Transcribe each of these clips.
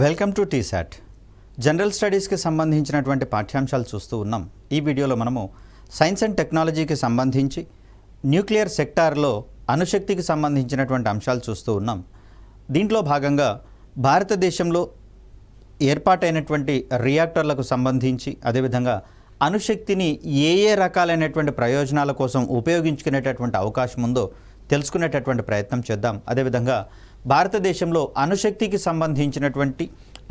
Welcome to T-SAT. General స్టడీస్కి సంబంధించినటువంటి పాఠ్యాంశాలు చూస్తూ ఉన్నాం. ఈ వీడియోలో మనము సైన్స్ అండ్ టెక్నాలజీకి సంబంధించి న్యూక్లియర్ సెక్టార్లో అణుశక్తికి సంబంధించినటువంటి అంశాలు చూస్తూ ఉన్నాం. దీంట్లో భాగంగా భారతదేశంలో ఏర్పాటైనటువంటి రియాక్టర్లకు సంబంధించి, అదేవిధంగా అణుశక్తిని ఏ రకాలైనటువంటి ప్రయోజనాల కోసం ఉపయోగించుకునేటటువంటి అవకాశం ఉందో తెలుసుకునేటటువంటి ప్రయత్నం చేద్దాం. అదేవిధంగా భారతదేశంలో అణుశక్తికి సంబంధించినటువంటి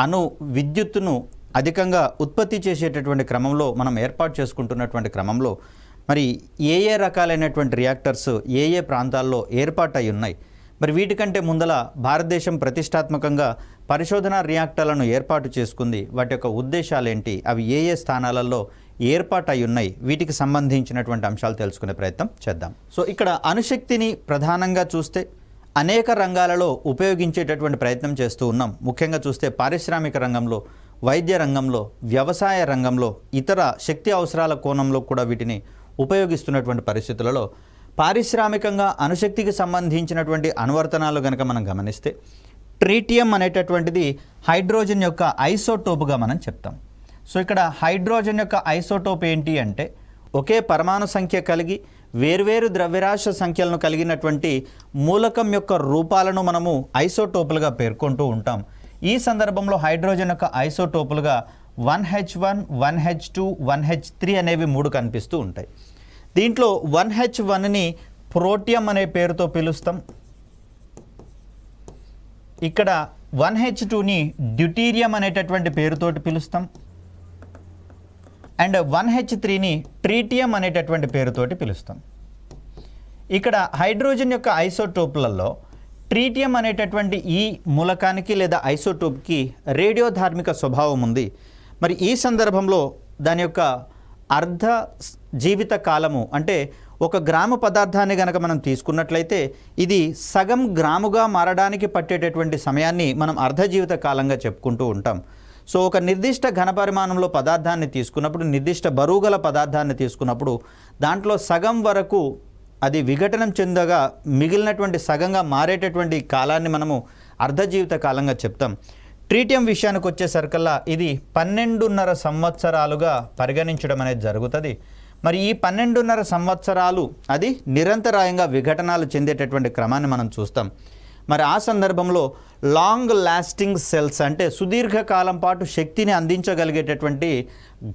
అణు విద్యుత్తును అధికంగా ఉత్పత్తి చేసేటటువంటి క్రమంలో మనం ఏర్పాటు చేసుకుంటున్నటువంటి క్రమంలో మరి ఏ రకాలైనటువంటి రియాక్టర్స్ ఏ ప్రాంతాల్లో ఏర్పాటై ఉన్నాయి, మరి వీటికంటే ముందల భారతదేశం ప్రతిష్టాత్మకంగా పరిశోధనా రియాక్టర్లను ఏర్పాటు చేసుకుంది. వాటి యొక్క ఉద్దేశాలు ఏంటి, అవి ఏ స్థానాలలో ఏర్పాటై ఉన్నాయి, వీటికి సంబంధించినటువంటి అంశాలు తెలుసుకునే ప్రయత్నం చేద్దాం. సో ఇక్కడ అణుశక్తిని ప్రధానంగా చూస్తే అనేక రంగాలలో ఉపయోగించేటటువంటి ప్రయత్నం చేస్తూ ఉన్నాం. ముఖ్యంగా చూస్తే పారిశ్రామిక రంగంలో, వైద్య రంగంలో, వ్యవసాయ రంగంలో, ఇతర శక్తి అవసరాల కోణంలో కూడా వీటిని ఉపయోగిస్తున్నటువంటి పరిస్థితులలో పారిశ్రామికంగా అణుశక్తికి సంబంధించినటువంటి అనువర్తనాలు కనుక మనం గమనిస్తే ట్రీటియం అనేటటువంటిది హైడ్రోజన్ యొక్క ఐసోటోపుగా మనం చెప్తాం. సో ఇక్కడ హైడ్రోజన్ యొక్క ఐసోటోప్ ఏంటి అంటే ఒకే పరమాణు సంఖ్య కలిగి వేర్వేరు ద్రవ్యరాశి సంఖ్యలను కలిగినటువంటి మూలకం యొక్క రూపాలను మనము ఐసోటోపులుగా పేర్కొంటూ ఉంటాం. ఈ సందర్భంలో హైడ్రోజన్ యొక్క ఐసోటోపులుగా 1H1, 1H2, 1H3 అనేవి 3 కనిపిస్తూ ఉంటాయి. దీంట్లో 1H1ని ప్రోటియం అనే పేరుతో పిలుస్తాం. ఇక్కడ 1H2ని డ్యూటీరియం అనేటటువంటి పేరుతోటి పిలుస్తాం. అండ్ 1H3ని ట్రీటియం అనేటటువంటి పేరుతోటి పిలుస్తాం. ఇక్కడ హైడ్రోజన్ యొక్క ఐసోటోపులలో ట్రీటియం అనేటటువంటి ఈ మూలకానికి లేదా ఐసోటోప్కి రేడియోధార్మిక స్వభావం ఉంది. మరి ఈ సందర్భంలో దాని యొక్క అర్ధ జీవిత కాలము అంటే 1 గ్రాము పదార్థాన్ని కనుక మనం తీసుకున్నట్లయితే ఇది సగం గ్రాముగా మారడానికి పట్టేటటువంటి సమయాన్ని మనం అర్ధ జీవిత కాలంగా చెప్పుకుంటూ ఉంటాం. సో ఒక నిర్దిష్ట ఘనపరిమాణంలో పదార్థాన్ని తీసుకున్నప్పుడు, నిర్దిష్ట బరువు గల పదార్థాన్ని తీసుకున్నప్పుడు దాంట్లో సగం వరకు అది విఘటనం చెందగా మిగిలినటువంటి సగంగా మారేటటువంటి కాలాన్ని మనము అర్ధ జీవిత కాలంగా చెప్తాం. ట్రీటియం విషయానికి వచ్చేసరికల్లా ఇది 12.5 సంవత్సరాలుగా పరిగణించడం అనేది జరుగుతుంది. మరి ఈ 12.5 సంవత్సరాలు అది నిరంతరాయంగా విఘటనాలు చెందేటటువంటి క్రమాన్ని మనం చూస్తాం. మరి ఆ సందర్భంలో లాంగ్ లాస్టింగ్ సెల్స్ అంటే సుదీర్ఘకాలం పాటు శక్తిని అందించగలిగేటటువంటి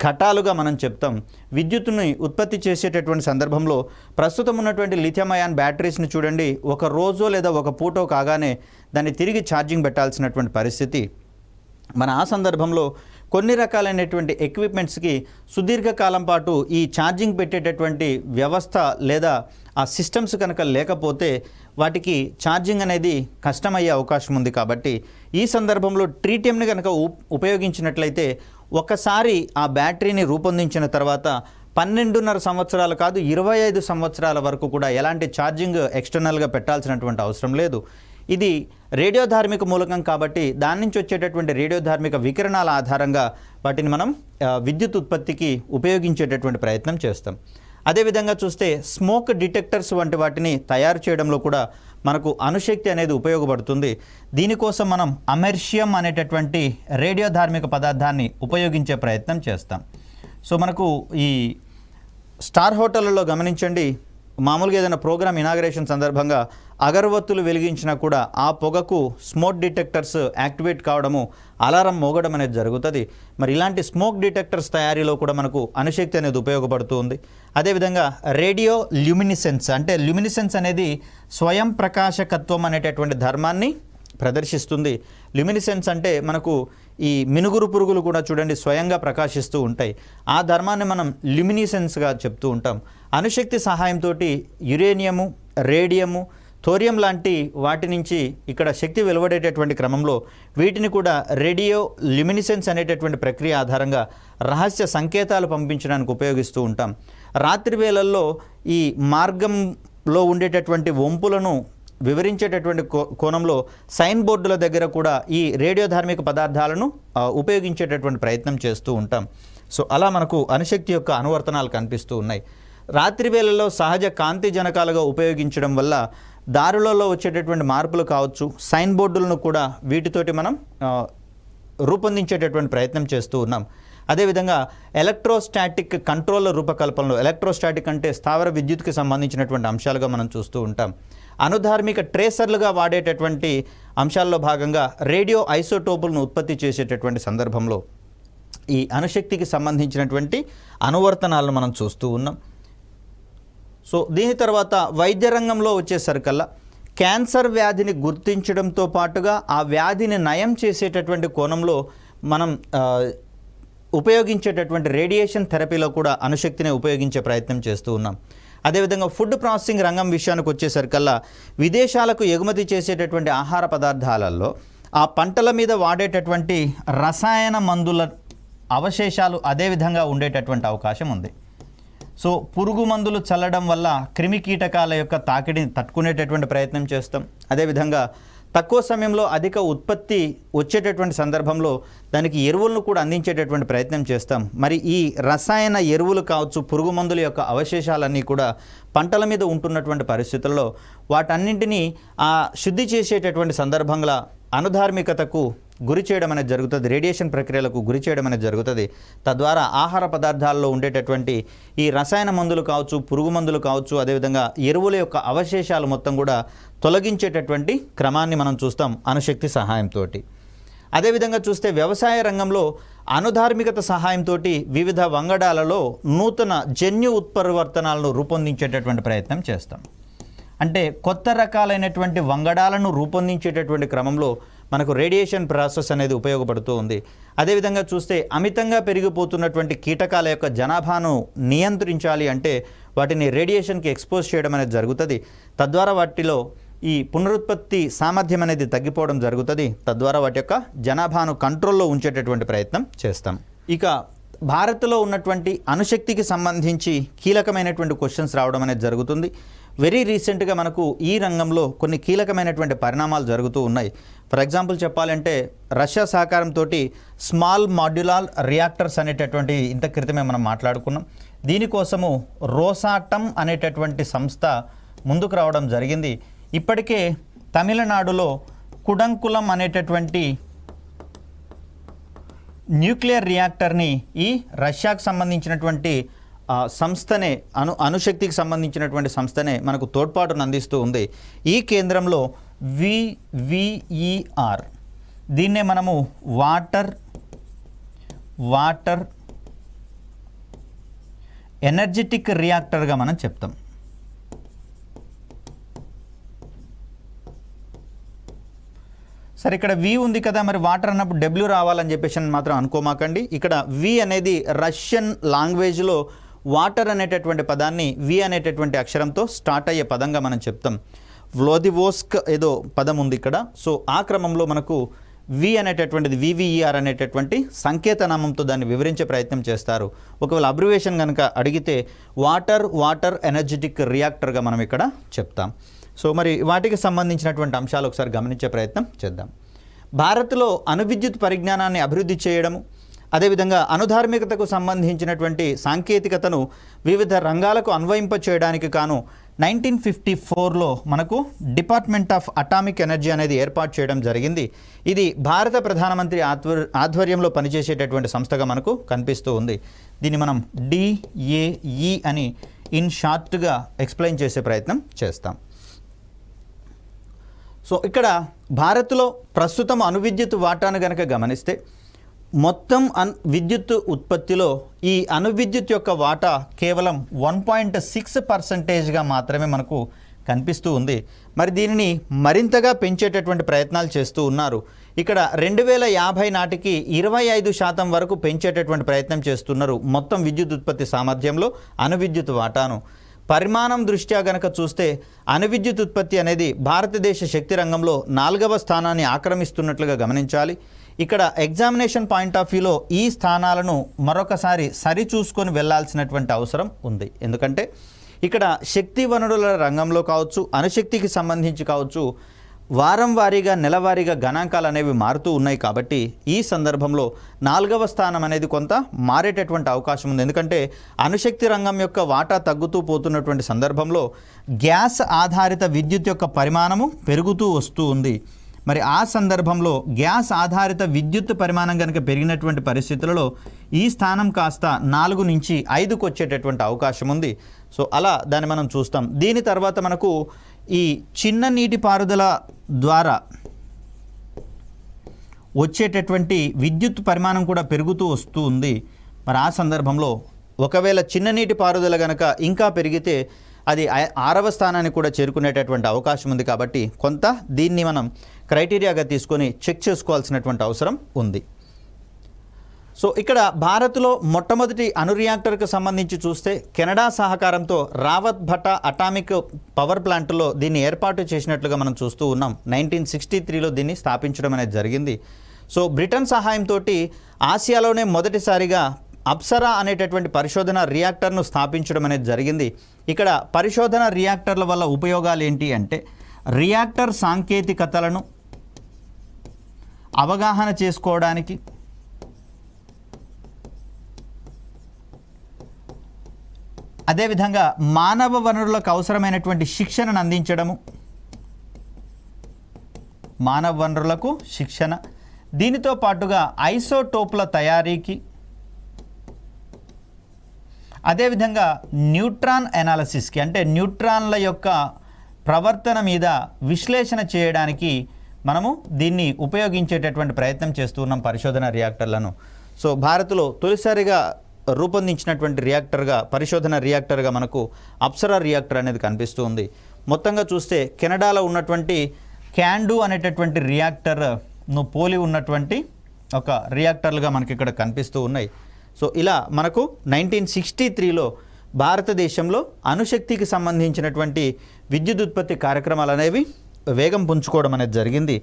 ఘటాలుగా మనం చెప్తాం. విద్యుత్తుని ఉత్పత్తి చేసేటటువంటి సందర్భంలో ప్రస్తుతం ఉన్నటువంటి లిథియం అయాన్ బ్యాటరీస్ని చూడండి, 1 రోజో లేదా 1 పూటో కాగానే దాన్ని తిరిగి ఛార్జింగ్ పెట్టాల్సినటువంటి పరిస్థితి. మన ఆ సందర్భంలో కొన్ని రకాలైనటువంటి ఎక్విప్మెంట్స్కి సుదీర్ఘకాలం పాటు ఈ ఛార్జింగ్ పెట్టేటటువంటి వ్యవస్థ లేదా ఆ సిస్టమ్స్ కనుక లేకపోతే వాటికి ఛార్జింగ్ అనేది కష్టమయ్యే అవకాశం ఉంది. కాబట్టి ఈ సందర్భంలో ట్రీటియంని కనుక ఉపయోగించినట్లయితే ఒకసారి ఆ బ్యాటరీని రూపొందించిన తర్వాత 12.5 సంవత్సరాలు కాదు 25 సంవత్సరాల వరకు కూడా ఎలాంటి ఛార్జింగ్ ఎక్స్టర్నల్గా పెట్టాల్సినటువంటి అవసరం లేదు. ఇది రేడియోధార్మిక మూలకం కాబట్టి దాని నుంచి వచ్చేటటువంటి రేడియోధార్మిక వికిరణాల ఆధారంగా వాటిని మనం విద్యుత్ ఉత్పత్తికి ఉపయోగించేటటువంటి ప్రయత్నం చేస్తాం. అదేవిధంగా చూస్తే స్మోక్ డిటెక్టర్స్ వంటి వాటిని తయారు చేయడంలో కూడా మనకు అణుశక్తి అనేది ఉపయోగపడుతుంది. దీనికోసం మనం అమెర్షియం అనేటటువంటి రేడియోధార్మిక పదార్థాన్ని ఉపయోగించే ప్రయత్నం చేస్తాం. సో మనకు ఈ స్టార్ హోటళ్లలో గమనించండి, మామూలుగా ఏదైనా ప్రోగ్రామ్ ఇనాగరేషన్ సందర్భంగా అగరవత్తులు వెలిగించినా కూడా ఆ పొగకు స్మోక్ డిటెక్టర్స్ యాక్టివేట్ కావడము, అలారం మోగడం అనేది జరుగుతుంది. మరి ఇలాంటి స్మోక్ డిటెక్టర్స్ తయారీలో కూడా మనకు అణుశక్తి అనేది ఉపయోగపడుతుంది. అదేవిధంగా రేడియో ల్యూమినిసెన్స్ అంటే ల్యూమినిసెన్స్ అనేది స్వయం ప్రకాశకత్వం అనేటటువంటి ధర్మాన్ని ప్రదర్శిస్తుంది. ల్యూమినిసెన్స్ అంటే మనకు ఈ మినుగురు పురుగులు కూడా చూడండి స్వయంగా ప్రకాశిస్తూ ఉంటాయి. ఆ ధర్మాన్ని మనం ల్యూమినిసెన్స్గా చెప్తూ ఉంటాం. అణుశక్తి సహాయంతో యురేనియము, రేడియము, థోరియం లాంటి వాటి నుంచి ఇక్కడ శక్తి వెలువడేటటువంటి క్రమంలో వీటిని కూడా రేడియో ల్యూమినిసెన్స్ అనేటటువంటి ప్రక్రియ ఆధారంగా రహస్య సంకేతాలు పంపించడానికి ఉపయోగిస్తూ ఉంటాం. రాత్రి వేళల్లో ఈ మార్గంలో ఉండేటటువంటి వంపులను వివరించేటటువంటి కోణంలో సైన్ బోర్డుల దగ్గర కూడా ఈ రేడియోధార్మిక పదార్థాలను ఉపయోగించేటటువంటి ప్రయత్నం చేస్తూ ఉంటాం. సో అలా మనకు అణుశక్తి యొక్క అనువర్తనాలు కనిపిస్తూ ఉన్నాయి. రాత్రి వేళల్లో సహజ కాంతి జనకాలుగా ఉపయోగించడం వల్ల దారులలో వచ్చేటటువంటి మార్పులు కావచ్చు, సైన్ బోర్డులను కూడా వీటితోటి మనం రూపొందించేటటువంటి ప్రయత్నం చేస్తూ ఉన్నాం. అదేవిధంగా ఎలక్ట్రోస్టాటిక్ కంట్రోల్ రూపకల్పనలో, ఎలక్ట్రోస్టాటిక్ అంటే స్థావర విద్యుత్కి సంబంధించినటువంటి అంశాలుగా మనం చూస్తూ ఉంటాం. అనుధార్మిక ట్రేసర్లుగా వాడేటటువంటి అంశాల్లో భాగంగా రేడియో ఐసోటోపులను ఉత్పత్తి చేసేటటువంటి సందర్భంలో ఈ అణుశక్తికి సంబంధించినటువంటి అనువర్తనాలను మనం చూస్తూ ఉన్నాం. సో దీని తర్వాత వైద్య రంగంలో వచ్చేసరికల్లా క్యాన్సర్ వ్యాధిని గుర్తించడంతో పాటుగా ఆ వ్యాధిని నయం చేసేటటువంటి కోణంలో మనం ఉపయోగించేటటువంటి రేడియేషన్ థెరపీలో కూడా అణుశక్తిని ఉపయోగించే ప్రయత్నం చేస్తూ ఉన్నాం. అదేవిధంగా ఫుడ్ ప్రాసెసింగ్ రంగం విషయానికి వచ్చేసరికల్లా విదేశాలకు ఎగుమతి చేసేటటువంటి ఆహార పదార్థాలలో ఆ పంటల మీద వాడేటటువంటి రసాయన మందుల అవశేషాలు అదేవిధంగా ఉండేటటువంటి అవకాశం ఉంది. సో పురుగు మందులు చల్లడం వల్ల క్రిమి కీటకాల యొక్క తాకిడిని తట్టుకునేటటువంటి ప్రయత్నం చేస్తాం. అదేవిధంగా తక్కువ సమయంలో అధిక ఉత్పత్తి వచ్చేటటువంటి సందర్భంలో దానికి ఎరువులను కూడా అందించేటటువంటి ప్రయత్నం చేస్తాం. మరి ఈ రసాయన ఎరువులు కావచ్చు, పురుగు మందుల యొక్క అవశేషాలన్నీ కూడా పంటల మీద ఉంటున్నటువంటి పరిస్థితుల్లో వాటన్నింటినీ శుద్ధి చేసేటటువంటి సందర్భంగా అనుధార్మికతకు గురి చేయడం అనేది జరుగుతుంది, రేడియేషన్ ప్రక్రియలకు గురి చేయడం అనేది జరుగుతుంది. తద్వారా ఆహార పదార్థాల్లో ఉండేటటువంటి ఈ రసాయన మందులు కావచ్చు, పురుగు మందులు కావచ్చు, అదేవిధంగా ఎరువుల యొక్క అవశేషాలు మొత్తం కూడా తొలగించేటటువంటి క్రమాన్ని మనం చూస్తాం అణుశక్తి సహాయంతో. అదేవిధంగా చూస్తే వ్యవసాయ రంగంలో అనుధార్మికత సహాయంతో వివిధ వంగడాలలో నూతన జన్యు ఉత్పరివర్తనాలను రూపొందించేటటువంటి ప్రయత్నం చేస్తాం. అంటే కొత్త రకాలైనటువంటి వంగడాలను రూపొందించేటటువంటి క్రమంలో మనకు రేడియేషన్ ప్రాసెస్ అనేది ఉపయోగపడుతూ ఉంది. అదేవిధంగా చూస్తే అమితంగా పెరిగిపోతున్నటువంటి కీటకాల యొక్క జనాభాను నియంత్రించాలి అంటే వాటిని రేడియేషన్కి ఎక్స్పోజ్ చేయడం అనేది జరుగుతుంది. తద్వారా వాటిలో ఈ పునరుత్పత్తి సామర్థ్యం అనేది తగ్గిపోవడం జరుగుతుంది. తద్వారా వాటి యొక్క జనాభాను కంట్రోల్లో ఉంచేటటువంటి ప్రయత్నం చేస్తాం. ఇక భారత్లో ఉన్నటువంటి అణుశక్తికి సంబంధించి కీలకమైనటువంటి క్వశ్చన్స్ రావడం అనేది జరుగుతుంది. వెరీ రీసెంట్గా మనకు ఈ రంగంలో కొన్ని కీలకమైనటువంటి పరిణామాలు జరుగుతూ ఉన్నాయి. ఫర్ ఎగ్జాంపుల్ చెప్పాలంటే రష్యా సహకారంతో స్మాల్ మాడ్యులార్ రియాక్టర్స్ అనేటటువంటి ఇంత క్రితమే మనం మాట్లాడుకున్నాం. దీనికోసము రోసాటమ్ అనేటటువంటి సంస్థ ముందుకు రావడం జరిగింది. ఇప్పటికే తమిళనాడులో కుడంకులం అనేటటువంటి న్యూక్లియర్ రియాక్టర్ని ఈ రష్యాకు సంబంధించినటువంటి సంస్థనే అణుశక్తికి సంబంధించినటువంటి సంస్థనే మనకు తోడ్పాటును అందిస్తూ ఉంది. ఈ కేంద్రంలో VVER దీన్నే మనము వాటర్ ఎనర్జెటిక్ రియాక్టర్గా మనం చెప్తాం. సరే, ఇక్కడ వి ఉంది కదా, మరి వాటర్ అన్నప్పుడు డబ్ల్యూ రావాలని చెప్పేసి మాత్రం అనుకోమాకండి. ఇక్కడ వి అనేది రష్యన్ లాంగ్వేజ్లో వాటర్ అనేటటువంటి పదాన్ని వి అనేటటువంటి అక్షరంతో స్టార్ట్ అయ్యే పదంగా మనం చెప్తాం. వ్లాదివోస్క్ ఏదో పదం ఉంది ఇక్కడ. సో ఆ క్రమంలో మనకు వి అనేటటువంటిది VVER అనేటటువంటి సంకేతనామంతో దాన్ని వివరించే ప్రయత్నం చేస్తారు. ఒకవేళ అబ్రివేషన్ కనుక అడిగితే వాటర్ ఎనర్జెటిక్ రియాక్టర్గా మనం ఇక్కడ చెప్తాం. సో మరి వాటికి సంబంధించినటువంటి అంశాలు ఒకసారి గమనించే ప్రయత్నం చేద్దాం. భారత్లో అణువిద్యుత్ పరిజ్ఞానాన్ని అభివృద్ధి చేయడము, అదేవిధంగా అనుధార్మికతకు సంబంధించినటువంటి సాంకేతికతను వివిధ రంగాలకు అన్వయింప చేయడానికి కాను 1954లో మనకు డిపార్ట్మెంట్ ఆఫ్ అటామిక్ ఎనర్జీ అనేది ఏర్పాటు చేయడం జరిగింది. ఇది భారత ప్రధానమంత్రి ఆధ్వర్యంలో పనిచేసేటటువంటి సంస్థగా మనకు కనిపిస్తూ ఉంది. దీన్ని మనం DAE అని ఇన్ షార్ట్గా ఎక్స్ప్లెయిన్ చేసే ప్రయత్నం చేస్తాం. సో ఇక్కడ భారత్లో ప్రస్తుతం అణువిద్యుత్ వాటాను కనుక గమనిస్తే మొత్తం విద్యుత్ ఉత్పత్తిలో ఈ అణువిద్యుత్ యొక్క వాటా కేవలం 1.6% మాత్రమే మనకు కనిపిస్తూ ఉంది. మరి దీనిని మరింతగా పెంచేటటువంటి ప్రయత్నాలు చేస్తూ ఉన్నారు. ఇక్కడ 2050 నాటికి 25% వరకు పెంచేటటువంటి ప్రయత్నం చేస్తున్నారు మొత్తం విద్యుత్ ఉత్పత్తి సామర్థ్యంలో అణువిద్యుత్ వాటాను. పరిమాణం దృష్ట్యా గనక చూస్తే అణువిద్యుత్ ఉత్పత్తి అనేది భారతదేశ శక్తి రంగంలో 4వ స్థానాన్ని ఆక్రమిస్తున్నట్లుగా గమనించాలి. ఇక్కడ ఎగ్జామినేషన్ పాయింట్ ఆఫ్ వ్యూలో ఈ స్థానాలను మరొకసారి సరిచూసుకొని వెళ్లాల్సినటువంటి అవసరం ఉంది. ఎందుకంటే ఇక్కడ శక్తి వనరుల రంగంలో కావచ్చు, అణుశక్తికి సంబంధించి కావచ్చు, వారం వారీగా నెలవారీగా గణాంకాలు అనేవి మారుతూ ఉన్నాయి. కాబట్టి ఈ సందర్భంలో 4వ స్థానం అనేది కొంత మారేటటువంటి అవకాశం ఉంది. ఎందుకంటే అణుశక్తి రంగం యొక్క వాటా తగ్గుతూ పోతున్నటువంటి సందర్భంలో గ్యాస్ ఆధారిత విద్యుత్ యొక్క పరిమాణము పెరుగుతూ వస్తూ ఉంది. మరి ఆ సందర్భంలో గ్యాస్ ఆధారిత విద్యుత్ పరిమాణం కనుక పెరిగినటువంటి పరిస్థితులలో ఈ స్థానం కాస్త 4 నుంచి 5కు వచ్చేటటువంటి అవకాశం ఉంది. సో అలా దాన్ని మనం చూస్తాం. దీని తర్వాత మనకు ఈ చిన్న నీటిపారుదల ద్వారా వచ్చేటటువంటి విద్యుత్ పరిమాణం కూడా పెరుగుతూ వస్తూ ఉంది. మరి ఆ సందర్భంలో ఒకవేళ చిన్న నీటిపారుదల కనుక ఇంకా పెరిగితే అది 6వ స్థానానికి కూడా చేరుకునేటటువంటి అవకాశం ఉంది. కాబట్టి కొంత దీన్ని మనం క్రైటీరియాగా తీసుకొని చెక్ చేసుకోవాల్సినటువంటి అవసరం ఉంది. సో ఇక్కడ భారత్లో మొట్టమొదటి అణు రియాక్టర్కు సంబంధించి చూస్తే కెనడా సహకారంతో రావత్ భట్టా అటామిక్ పవర్ ప్లాంట్లో దీన్ని ఏర్పాటు చేసినట్లుగా మనం చూస్తూ ఉన్నాం. 1963లో దీన్ని స్థాపించడం అనేది జరిగింది. సో బ్రిటన్ సహాయంతో ఆసియాలోనే మొదటిసారిగా అప్సరా అనేటటువంటి పరిశోధన రియాక్టర్ను స్థాపించడం అనేది జరిగింది. ఇక్కడ పరిశోధన రియాక్టర్ల వల్ల ఉపయోగాలు ఏంటి అంటే రియాక్టర్ సాంకేతికతలను అవగాహన చేసుకోవడానికి, అదేవిధంగా మానవ వనరులకు అవసరమైనటువంటి శిక్షణను అందించడము, మానవ వనరులకు శిక్షణ, దీనితో పాటుగా ఐసోటోప్ల తయారీకి, అదేవిధంగా న్యూట్రాన్ అనాలిసిస్కి అంటే న్యూట్రాన్ల యొక్క ప్రవర్తన మీద విశ్లేషణ చేయడానికి మనము దీన్ని ఉపయోగించేటటువంటి ప్రయత్నం చేస్తూ ఉన్నాం పరిశోధన రియాక్టర్లను. సో భారత్లో తొలిసారిగా రూపొందించినటువంటి రియాక్టర్గా, పరిశోధన రియాక్టర్గా మనకు అప్సరా రియాక్టర్ అనేది కనిపిస్తూ ఉంది. మొత్తంగా చూస్తే కెనడాలో ఉన్నటువంటి క్యాండు అనేటటువంటి రియాక్టర్ను పోలి ఉన్నటువంటి ఒక రియాక్టర్లుగా మనకి ఇక్కడ కనిపిస్తూ ఉన్నాయి. సో ఇలా మనకు 1963లో భారతదేశంలో అణుశక్తికి సంబంధించినటువంటి విద్యుత్ ఉత్పత్తి కార్యక్రమాలు అనేవి వేగం పుంజుకోవడం అనేది జరిగింది.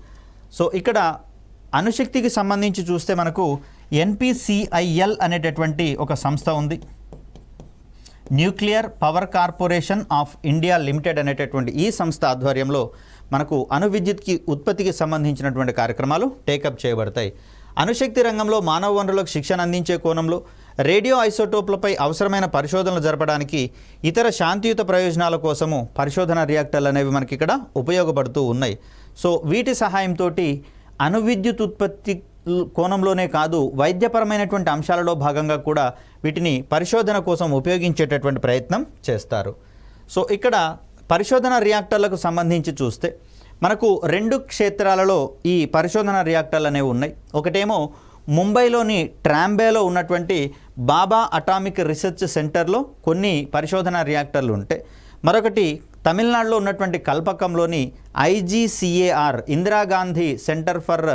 సో ఇక్కడ అణుశక్తికి సంబంధించి చూస్తే మనకు NPCIL అనేటటువంటి ఒక సంస్థ ఉంది. Nuclear power corporation of India limited అనేటటువంటి ఈ సంస్థ ఆధ్వర్యంలో మనకు అణు విద్యుత్కి ఉత్పత్తికి సంబంధించినటువంటి కార్యక్రమాలు టేకప్ చేయబడతాయి. అణుశక్తి రంగంలో మానవ వనరులకు శిక్షణ అందించే కోణంలో రేడియో ఐసోటోప్లపై అవసరమైన పరిశోధనలు జరపడానికి, ఇతర శాంతియుత ప్రయోజనాల కోసము పరిశోధన రియాక్టర్లు అనేవి మనకి ఇక్కడ ఉపయోగపడుతూ ఉన్నాయి. సో వీటి సహాయంతో అణు విద్యుత్ ఉత్పత్తి కోణంలోనే కాదు, వైద్యపరమైనటువంటి అంశాలలో భాగంగా కూడా వీటిని పరిశోధన కోసం ఉపయోగించేటటువంటి ప్రయత్నం చేస్తారు. సో ఇక్కడ పరిశోధన రియాక్టర్లకు సంబంధించి చూస్తే మనకు 2 క్షేత్రాలలో ఈ పరిశోధన రియాక్టర్లు అనేవి ఉన్నాయి. ఒకటేమో ముంబైలోని ట్రాంబేలో ఉన్నటువంటి బాబా అటామిక్ రీసెర్చ్ సెంటర్లో కొన్ని పరిశోధన రియాక్టర్లు ఉంటే, మరొకటి తమిళనాడులో ఉన్నటువంటి కల్పకంలోని IGCAR Indira Gandhi centre for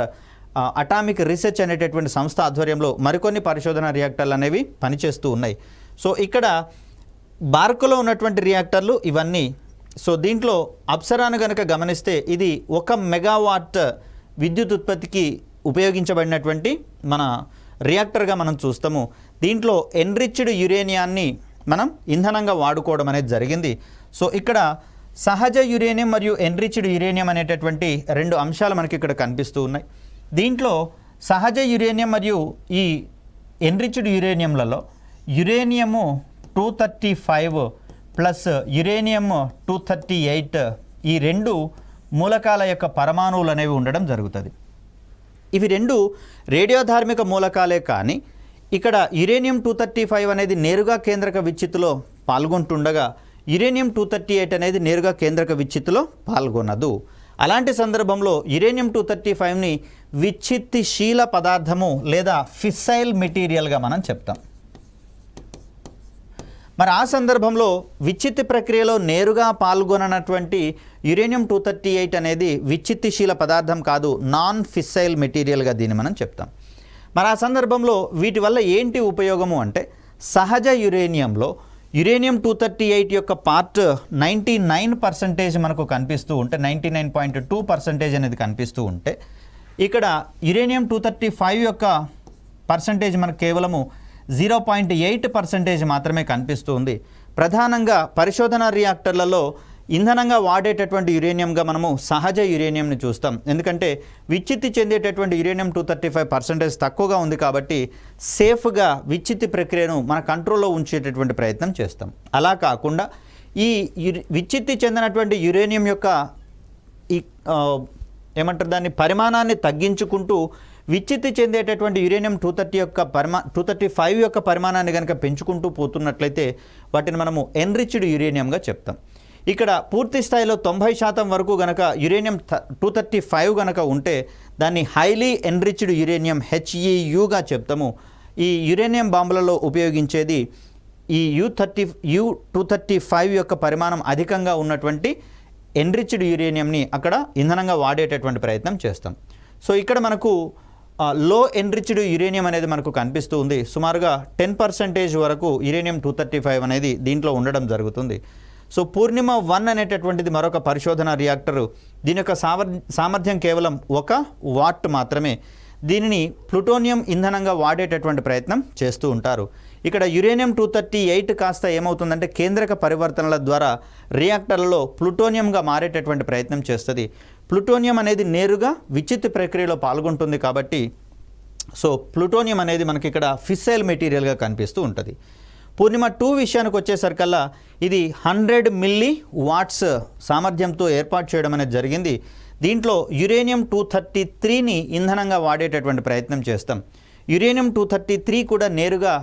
atomic research అనేటటువంటి సంస్థ ఆధ్వర్యంలో మరికొన్ని పరిశోధన రియాక్టర్లు అనేవి పనిచేస్తూ ఉన్నాయి. సో ఇక్కడ బార్కులో ఉన్నటువంటి రియాక్టర్లు ఇవన్నీ. సో దీంట్లో అప్సరాను కనుక గమనిస్తే ఇది 1 మెగావాట్ విద్యుత్ ఉత్పత్తికి ఉపయోగించబడినటువంటి మన రియాక్టర్గా మనం చూస్తాము. దీంట్లో ఎన్రిచ్డ్ యురేనియాన్ని మనం ఇంధనంగా వాడుకోవడం అనేది జరిగింది. సో ఇక్కడ సహజ యురేనియం మరియు ఎన్రిచ్డ్ యురేనియం అనేటటువంటి 2 అంశాలు మనకి ఇక్కడ కనిపిస్తూ ఉన్నాయి. దీంట్లో సహజ యురేనియం మరియు ఈ ఎన్రిచ్డ్ యురేనియంలలో యురేనియము 235 ప్లస్ యురేనియం 238 ఈ 2 మూలకాల యొక్క పరమాణువులు అనేవి ఉండడం జరుగుతుంది. ఇవి 2 రేడియోధార్మిక మూలకాలే, కానీ ఇక్కడ యురేనియం 235 అనేది నేరుగా కేంద్రక విచ్ఛిత్తులో పాల్గొంటుండగా యురేనియం 238 అనేది నేరుగా కేంద్రక విచ్ఛిత్తులో పాల్గొనదు. అలాంటి సందర్భంలో యురేనియం 235ని విచ్ఛిత్తిశీల పదార్థము లేదా ఫిస్సైల్ మెటీరియల్గా మనం చెప్తాం. మరి ఆ సందర్భంలో విచ్ఛిత్తి ప్రక్రియలో నేరుగా పాల్గొననటువంటి యురేనియం 238 అనేది విచ్ఛిత్తిశీల పదార్థం కాదు, నాన్ ఫిస్సైల్ మెటీరియల్గా దీన్ని మనం చెప్తాం. మరి ఆ సందర్భంలో వీటి వల్ల ఏంటి ఉపయోగము అంటే, సహజ యురేనియంలో యురేనియం 238 యొక్క పార్ట్ 99% మనకు కనిపిస్తూ ఉంటే 99.2% అనేది కనిపిస్తూ ఉంటే, ఇక్కడ యురేనియం 235 యొక్క పర్సంటేజ్ మనకు కేవలము 0.8% మాత్రమే కనిపిస్తుంది. ప్రధానంగా పరిశోధన రియాక్టర్లలో ఇంధనంగా వాడేటటువంటి యురేనియంగా మనము సహజ యురేనియంని చూస్తాం. ఎందుకంటే విచ్ఛిత్తి చెందేటటువంటి యురేనియం 235% తక్కువగా ఉంది కాబట్టి సేఫ్గా విచ్ఛిత్తి ప్రక్రియను మన కంట్రోల్లో ఉంచేటటువంటి ప్రయత్నం చేస్తాం. అలా కాకుండా ఈ విచ్ఛిత్తి చెందినటువంటి యురేనియం యొక్క ఈ ఏమంటారు దాన్ని పరిమాణాన్ని తగ్గించుకుంటూ విచ్ఛిత్తి చెందేటటువంటి యురేనియం 235 యొక్క పరిమాణాన్ని కనుక పెంచుకుంటూ పోతున్నట్లయితే వాటిని మనము ఎన్రిచ్డ్ యురేనియంగా చెప్తాం. ఇక్కడ పూర్తి స్థాయిలో 90% వరకు గనక యురేనియం 235 గనక ఉంటే దాన్ని హైలీ ఎన్రిచ్డ్ యురేనియం HEUగా చెప్తాము. ఈ యురేనియం బాంబులలో ఉపయోగించేది ఈ U235 యొక్క పరిమాణం అధికంగా ఉన్నటువంటి ఎన్రిచ్డ్ యురేనియంని అక్కడ ఇంధనంగా వాడేటటువంటి ప్రయత్నం చేస్తాం. సో ఇక్కడ మనకు లో ఎన్రిచ్డ్ యురేనియం అనేది మనకు కనిపిస్తూ ఉంది. సుమారుగా 10% వరకు యురేనియం 235 అనేది దీంట్లో ఉండడం జరుగుతుంది. సో పూర్ణిమ 1 అనేటటువంటిది మరొక పరిశోధన రియాక్టరు. దీని యొక్క సామర్థ్యం కేవలం 1 వాట్ మాత్రమే. దీనిని ప్లూటోనియం ఇంధనంగా వాడేటటువంటి ప్రయత్నం చేస్తూ ఉంటారు. ఇక్కడ యురేనియం 238 కాస్త ఏమవుతుందంటే కేంద్రక పరివర్తనల ద్వారా రియాక్టర్లలో ప్లూటోనియంగా మారేటటువంటి ప్రయత్నం చేస్తుంది. ప్లూటోనియం అనేది నేరుగా విచ్ఛిత్తి ప్రక్రియలో పాల్గొంటుంది కాబట్టి సో ప్లూటోనియం అనేది మనకి ఇక్కడ ఫిస్సైల్ మెటీరియల్గా కనిపిస్తూ ఉంటుంది. పూర్ణిమ 2 విషయానికి వచ్చేసరికల్లా ఇది 100 మిల్లీ వాట్స్ సామర్థ్యంతో ఏర్పాటు చేయడం అనేది జరిగింది. దీంట్లో యురేనియం 233ని ఇంధనంగా వాడేటటువంటి ప్రయత్నం చేస్తాం. యురేనియం 233 కూడా నేరుగా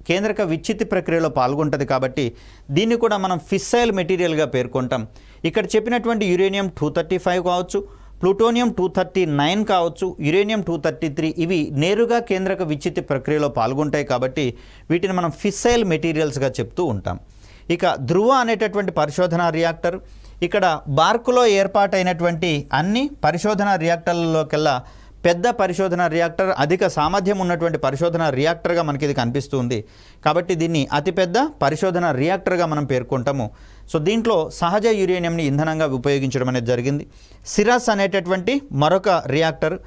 కేంద్రక విచ్ఛిత్తి ప్రక్రియలో పాల్గొంటుంది కాబట్టి దీన్ని కూడా మనం ఫిస్సైల్ మెటీరియల్గా పేర్కొంటాం. ఇక్కడ చెప్పినటువంటి యురేనియం 235 కావచ్చు, ప్లూటోనియం 239 కావచ్చు, యురేనియం 233 ఇవి నేరుగా కేంద్రక విచ్ఛిత్తి ప్రక్రియలో పాల్గొంటాయి కాబట్టి వీటిని మనం ఫిస్సైల్ మెటీరియల్స్గా చెప్తూ ఉంటాం. ఇక ధృవ అనేటటువంటి పరిశోధన రియాక్టర్, ఇక్కడ బార్కులో ఏర్పాటైనటువంటి అన్ని పరిశోధన రియాక్టర్లలోకెల్లా పెద్ద పరిశోధన రియాక్టర్, అధిక సామర్థ్యం ఉన్నటువంటి పరిశోధన రియాక్టర్గా మనకి ఇది కనిపిస్తుంది కాబట్టి దీన్ని అతిపెద్ద పరిశోధన రియాక్టర్గా మనం పేర్కొంటాము. సో దీంట్లో సహజ యురేనియంని ఇంధనంగా ఉపయోగించడం అనేది జరిగింది. సిరస్ అనేటటువంటి మరొక రియాక్టర్,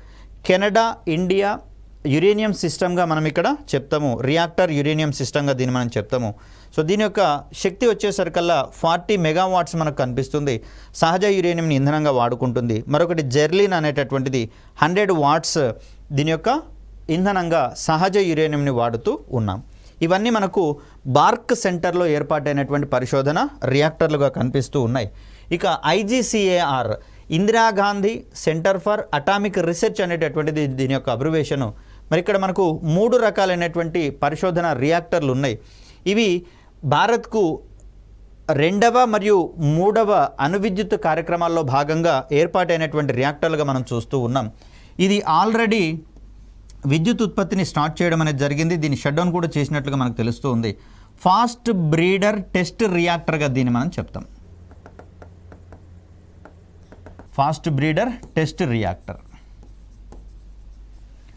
కెనడా ఇండియా యురేనియం సిస్టమ్గా మనం ఇక్కడ చెప్తాము. రియాక్టర్ యురేనియం సిస్టమ్గా దీన్ని మనం చెప్తాము. సో దీని యొక్క శక్తి వచ్చేసరికల్లా 40 మెగావాట్స్ మనకు కనిపిస్తుంది. సహజ యురేనియంని ఇంధనంగా వాడుకుంటుంది. మరొకటి జెర్లిన్ అనేటటువంటిది 100 వాట్స్ దీని యొక్క ఇంధనంగా సహజ యురేనియంని వాడుతూ ఉన్నాం. ఇవన్నీ మనకు బార్క్ సెంటర్లో ఏర్పాటైనటువంటి పరిశోధన రియాక్టర్లుగా కనిపిస్తూ ఉన్నాయి. ఇక IGCAR Indira Gandhi centre for atomic research అనేటటువంటిది దీని యొక్క అబ్రివేషను. మరి ఇక్కడ మనకు 3 రకాలైనటువంటి పరిశోధన రియాక్టర్లు ఉన్నాయి. ఇవి భారత్కు 2వ మరియు 3వ అణువిద్యుత్ కార్యక్రమాల్లో భాగంగా ఏర్పాటైనటువంటి రియాక్టర్లుగా మనం చూస్తూ ఉన్నాం. ఇది ఆల్రెడీ విద్యుత్ ఉత్పత్తిని స్టార్ట్ చేయడం అనేది జరిగింది. దీన్ని షట్ డౌన్ కూడా చేసినట్లుగా మనకు తెలుస్తూ ఉంది. ఫాస్ట్ బ్రీడర్ టెస్ట్ రియాక్టర్గా దీన్ని మనం చెప్తాం. Fast breeder test reactor.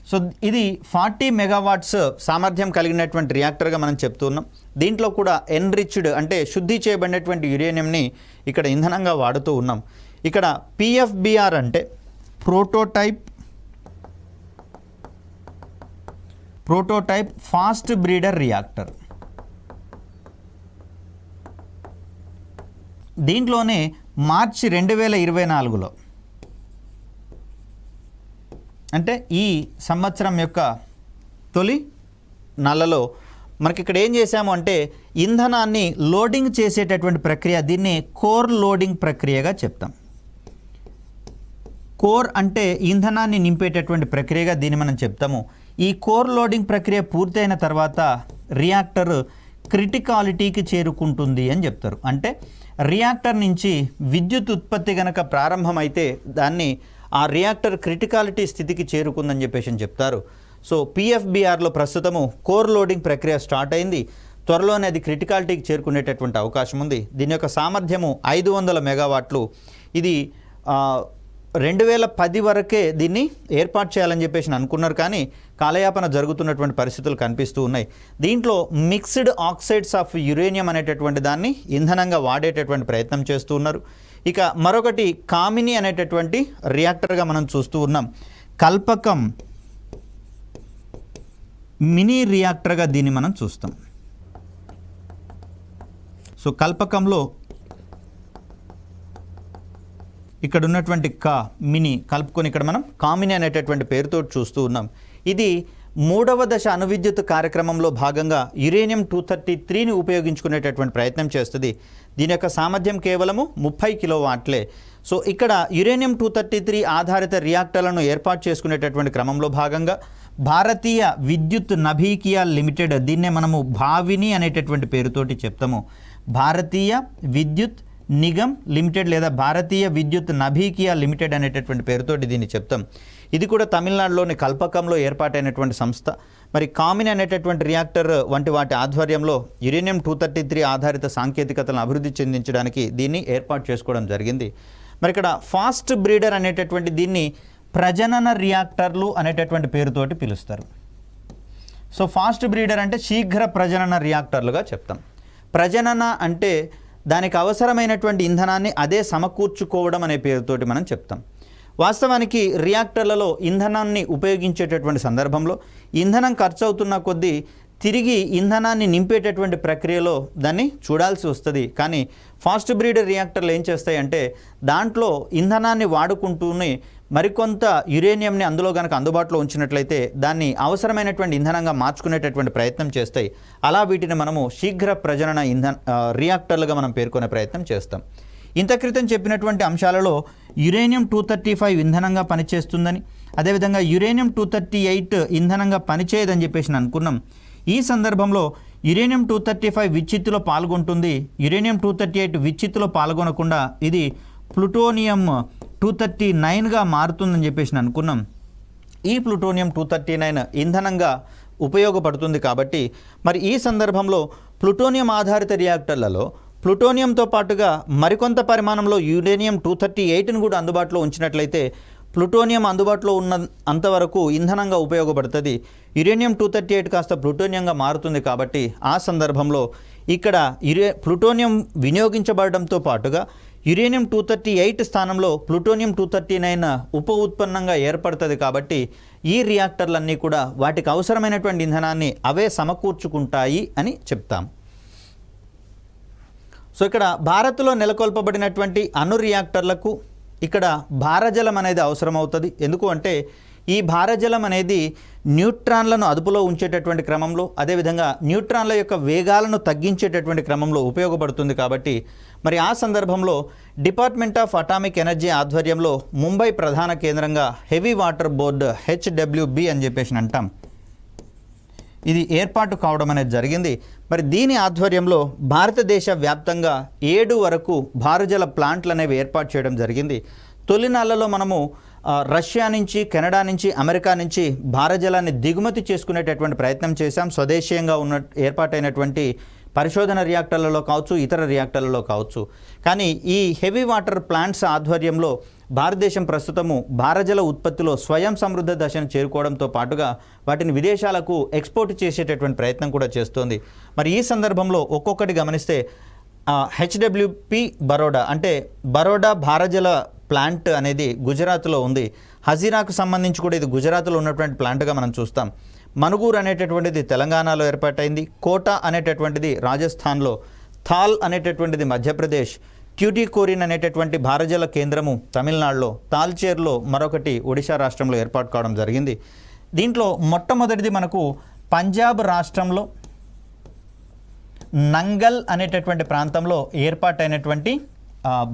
So ఇది 40 మెగావాట్స్ సామర్థ్యం కలిగినటువంటి రియాక్టర్గా మనం చెప్తున్నాం. దీంట్లో కూడా ఎన్రిచ్డ్ అంటే శుద్ధి చేయబడినటువంటి యురేనియంని ఇక్కడ ఇంధనంగా వాడుతూ ఉన్నాం. ఇక్కడ PFBR అంటే ప్రోటోటైప్ ఫాస్ట్ బ్రీడర్ రియాక్టర్. దీంట్లోనే మార్చి 2024లో అంటే ఈ సంవత్సరం యొక్క తొలి నెలలో మనకి ఇక్కడ ఏం చేశాము అంటే ఇంధనాన్ని లోడింగ్ చేసేటటువంటి ప్రక్రియ, దీన్ని కోర్ లోడింగ్ ప్రక్రియగా చెప్తాం. కోర్ అంటే ఇంధనాన్ని నింపేటటువంటి ప్రక్రియగా దీన్ని మనం చెప్తాము. ఈ కోర్ లోడింగ్ ప్రక్రియ పూర్తయిన తర్వాత రియాక్టర్ క్రిటికాలిటీకి చేరుకుంటుంది అని చెప్తారు. అంటే రియాక్టర్ నుంచి విద్యుత్ ఉత్పత్తి కనుక ప్రారంభమైతే దాన్ని ఆ రియాక్టర్ క్రిటికాలిటీ స్థితికి చేరుకుందని చెప్పేసి చెప్తారు. సో PFBRలో ప్రస్తుతము కోర్ లోడింగ్ ప్రక్రియ స్టార్ట్ అయింది. త్వరలోనే అది క్రిటికాలిటీకి చేరుకునేటటువంటి అవకాశం ఉంది. దీని యొక్క సామర్థ్యము 500 మెగావాట్లు. ఇది 2010 వరకే దీన్ని ఏర్పాటు చేయాలని చెప్పేసి అనుకున్నారు, కానీ కాలయాపన జరుగుతున్నటువంటి పరిస్థితులు కనిపిస్తూ ఉన్నాయి. దీంట్లో మిక్స్డ్ ఆక్సైడ్స్ ఆఫ్ యురేనియం అనేటటువంటి దాన్ని ఇంధనంగా వాడేటటువంటి ప్రయత్నం చేస్తూ ఉన్నారు. ఇక మరొకటి కామిని అనేటటువంటి రియాక్టర్గా మనం చూస్తూ ఉన్నాం. కల్పకం మినీ రియాక్టర్గా దీన్ని మనం చూస్తాం. సో కల్పకంలో ఇక్కడ ఉన్నటువంటి మినీ కలుపుకొని ఇక్కడ మనం కామిని అనేటటువంటి పేరుతో చూస్తూ ఉన్నాం. ఇది 3వ దశ అణువిద్యుత్ కార్యక్రమంలో భాగంగా యురేనియం 233ని ఉపయోగించుకునేటటువంటి ప్రయత్నం చేస్తుంది. దీని యొక్క సామర్థ్యం కేవలము 30 కిలోవాట్లే. సో ఇక్కడ యురేనియం-233 ఆధారిత రియాక్టర్లను ఏర్పాటు చేసుకునేటటువంటి క్రమంలో భాగంగా భారతీయ విద్యుత్ నభీకియా లిమిటెడ్, దీన్నే మనము భావిని అనేటటువంటి పేరుతోటి చెప్తాము, భారతీయ విద్యుత్ నిగమ్ లిమిటెడ్ లేదా భారతీయ విద్యుత్ నభీకియా లిమిటెడ్ అనేటటువంటి పేరుతోటి దీన్ని చెప్తాం. ఇది కూడా తమిళనాడులోని కల్పకంలో ఏర్పాటైనటువంటి సంస్థ. మరి కామిన్ అనేటటువంటి రియాక్టర్ వంటి వాటి ఆధ్వర్యంలో యురేనియం-233 ఆధారిత సాంకేతికతలను అభివృద్ధి చెందించడానికి దీన్ని ఏర్పాటు చేసుకోవడం జరిగింది. మరి ఇక్కడ ఫాస్ట్ బ్రీడర్ అనేటటువంటి దీన్ని ప్రజనన రియాక్టర్లు అనేటటువంటి పేరుతోటి పిలుస్తారు. సో ఫాస్ట్ బ్రీడర్ అంటే శీఘ్ర ప్రజనన రియాక్టర్లుగా చెప్తాం. ప్రజనన అంటే దానికి అవసరమైనటువంటి ఇంధనాన్ని అదే సమకూర్చుకోవడం అనే పేరుతోటి మనం చెప్తాం. వాస్తవానికి రియాక్టర్లలో ఇంధనాన్ని ఉపయోగించేటటువంటి సందర్భంలో ఇంధనం ఖర్చు అవుతున్న కొద్దీ తిరిగి ఇంధనాన్ని నింపేటటువంటి ప్రక్రియలో దాన్ని చూడాల్సి వస్తుంది. కానీ ఫాస్ట్ బ్రీడర్ రియాక్టర్లు ఏం చేస్తాయంటే దాంట్లో ఇంధనాన్ని వాడుకుంటూనే మరికొంత యురేనియంని అందులో కనుక అందుబాటులో ఉంచినట్లయితే దాన్ని అవసరమైనటువంటి ఇంధనంగా మార్చుకునేటటువంటి ప్రయత్నం చేస్తాయి. అలా వీటిని మనము శీఘ్ర ప్రజనన రియాక్టర్లుగా మనం పేర్కొనే ప్రయత్నం చేస్తాం. ఇంత క్రితం చెప్పినటువంటి అంశాలలో యురేనియం-235 ఇంధనంగా పనిచేస్తుందని, అదేవిధంగా యురేనియం-238 ఇంధనంగా పనిచేయదని చెప్పేసి అనుకున్నాం. ఈ సందర్భంలో యురేనియం-235 విచ్ఛిత్తులో పాల్గొంటుంది, యురేనియం-238 విచ్ఛిత్తులో పాల్గొనకుండా ఇది ప్లూటోనియం-239గా మారుతుందని చెప్పేసి అనుకున్నాం. ఈ ప్లూటోనియం-239 ఇంధనంగా ఉపయోగపడుతుంది కాబట్టి మరి ఈ సందర్భంలో ప్లూటోనియం ఆధారిత రియాక్టర్లలో ప్లూటోనియంతో పాటుగా మరికొంత పరిమాణంలో యురేనియం-238ను కూడా అందుబాటులో ఉంచినట్లయితే ప్లూటోనియం అందుబాటులో ఉన్న అంతవరకు ఇంధనంగా ఉపయోగపడుతుంది. యురేనియం-238 కాస్త ప్లూటోనియంగా మారుతుంది కాబట్టి ఆ సందర్భంలో ఇక్కడ ప్లూటోనియం వినియోగించబడడంతో పాటుగా యురేనియం-238 స్థానంలో ప్లూటోనియం-239 ఉప ఉత్పన్నంగా ఏర్పడుతుంది. కాబట్టి ఈ రియాక్టర్లన్నీ కూడా వాటికి అవసరమైనటువంటి ఇంధనాన్ని అవే సమకూర్చుకుంటాయి అని చెప్తాం. సో ఇక్కడ భారత్లో నెలకొల్పబడినటువంటి అణు రియాక్టర్లకు ఇక్కడ భారజలం అనేది అవసరమవుతుంది. ఎందుకు అంటే ఈ భారజలం అనేది న్యూట్రాన్లను అదుపులో ఉంచేటటువంటి క్రమంలో, అదేవిధంగా న్యూట్రాన్ల యొక్క వేగాలను తగ్గించేటటువంటి క్రమంలో ఉపయోగపడుతుంది. కాబట్టి మరి ఆ సందర్భంలో డిపార్ట్మెంట్ ఆఫ్ అటామిక్ ఎనర్జీ ఆధ్వర్యంలో ముంబై ప్రధాన కేంద్రంగా హెవీ వాటర్ బోర్డు HWB అని చెప్పేసి అంటాం, ఇది ఏర్పాటు కావడం అనేది జరిగింది. మరి దీని ఆధ్వర్యంలో భారతదేశ వ్యాప్తంగా 7 వరకు భారజల ప్లాంట్లు అనేవి ఏర్పాటు చేయడం జరిగింది. తొలినాళ్లలో మనము రష్యా నుంచి, కెనడా నుంచి, అమెరికా నుంచి భారజలాన్ని దిగుమతి చేసుకునేటటువంటి ప్రయత్నం చేశాం. స్వదేశీయంగా ఏర్పాటైనటువంటి పరిశోధన రియాక్టర్లలో కావచ్చు, ఇతర రియాక్టర్లలో కావచ్చు. కానీ ఈ హెవీ వాటర్ ప్లాంట్స్ ఆధ్వర్యంలో భారతదేశం ప్రస్తుతము భారజల ఉత్పత్తిలో స్వయం సమృద్ధ దశను చేరుకోవడంతో పాటుగా వాటిని విదేశాలకు ఎక్స్పోర్ట్ చేసేటటువంటి ప్రయత్నం కూడా చేస్తోంది. మరి ఈ సందర్భంలో ఒక్కొక్కటి గమనిస్తే HWP బరోడా అంటే బరోడా భారజల ప్లాంట్ అనేది గుజరాత్లో ఉంది. హజీరాకు సంబంధించి కూడా ఇది గుజరాత్లో ఉన్నటువంటి ప్లాంట్గా మనం చూస్తాం. మనుగూరు అనేటటువంటిది తెలంగాణలో ఏర్పాటైంది. కోటా అనేటటువంటిది రాజస్థాన్లో, థాల్ అనేటటువంటిది మధ్యప్రదేశ్, ట్యూటికోరిన్ అనేటటువంటి భారజల కేంద్రము తమిళనాడులో, తాల్చేర్లో మరొకటి ఒడిశా రాష్ట్రంలో ఏర్పాటు కావడం జరిగింది. దీంట్లో మొట్టమొదటిది మనకు పంజాబ్ రాష్ట్రంలో నంగల్ అనేటటువంటి ప్రాంతంలో ఏర్పాటైనటువంటి